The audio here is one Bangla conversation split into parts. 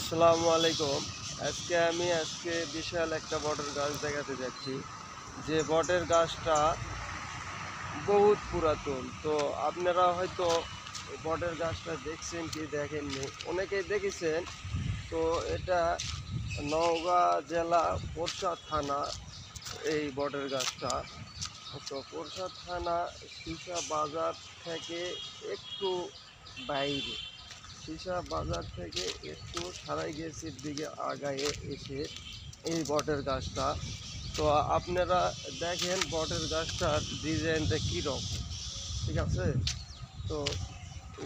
আসসালামু আলাইকুম। আজকে বিশাল একটা বটের গাছ দেখাতে যাচ্ছি। যে বটের গাছটা বহুত পুরাতন। তো আপনারা হয়তো এই বটের গাছটা দেখছেন কি দেখেননি, অনেকেই দেখেছেন। তো এটা নওগাঁ জেলা পোরশা থানা, এই বটের গাছটা। তো পোরশা থানা সীসা বাজার থেকে একটু বাইরে, সীসা বাজার থেকে একটু সারাইগাছির দিকে আগায়ে এসে এই বটের গাছটা। তো আপনারা দেখেন বটের গাছটার ডিজাইনটা কীরকম, ঠিক আছে? তো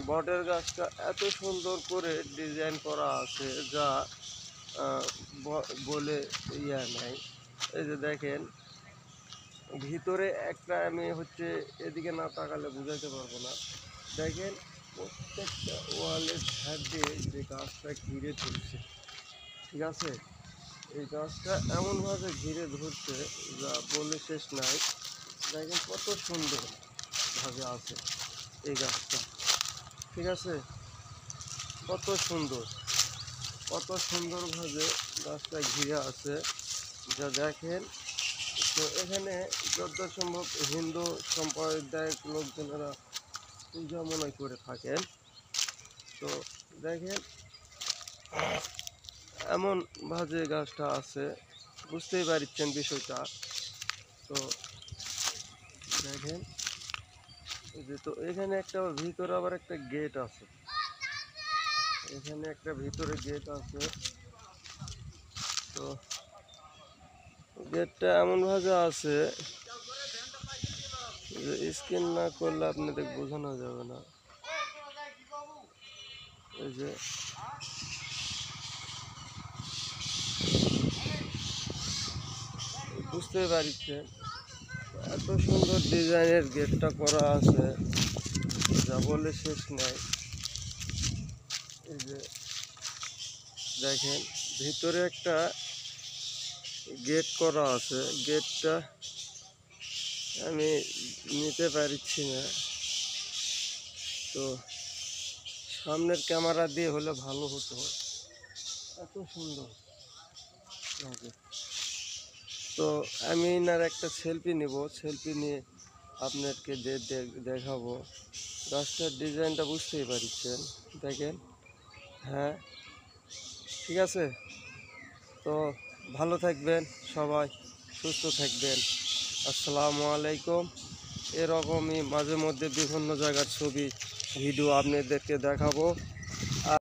বটের গাছটা এত সুন্দর করে ডিজাইন করা আছে যা বলে নাই। এই যে দেখেন ভিতরে একটা, আমি এদিকে না তাকালে বুঝাইতে পারবো না। দেখেন প্রত্যেকটা ওয়ালের ধার দিয়ে যে গাছটা ঘিরে ধরছে, ঠিক আছে? এই গাছটা এমনভাবে ঘিরে ধরছে যা বলে শেষ নাই। দেখেন কত সুন্দরভাবে আছে এই গাছটা, ঠিক আছে? কত সুন্দরভাবে গাছটা ঘিরে আছে যা দেখেন। তো এখানে যত সম্ভব হিন্দু সম্প্রদায়ের লোকজনেরা পূজা মনে করে থাকেন। তো দেখেন এমন ভাবে গাছটা আছে, বুঝতেই পারছেন বিষয়টা। তো দেখেন যে, তো এখানে একটা ভিতরে আবার একটা গেট আছে, এখানে একটা ভিতরে গেট আছে। তো গেটটা এমন ভাবে আছে যে স্ক্যান না করলে আপনাদের বোঝানো যাবে না। এই যে বুঝতে পারছেন এত সুন্দর ডিজাইনের গেটটা করা আছে যা বলে শেষ নাই। এই যে দেখেন ভিতরে একটা গেট করা আছে, গেটটা আমি নিতে পারছি না। তো সামনের ক্যামেরা দিয়ে হলে ভালো হতো, এত সুন্দর লাগে। তো আমি এনার একটা সেলফি নিব, সেলফি নিয়ে আপনাদেরকে দেখাবো। গাছটার ডিজাইনটা বুঝতেই পারছেন, দেখেন। হ্যাঁ, ঠিক আছে। তো ভালো থাকবেন সবাই, সুস্থ থাকবেন। আসসালামু আলাইকুম। এরকমই মাঝে মধ্যে বিভিন্ন জায়গার ছবি ভিডিও আপনাদেরকে দেখাবো।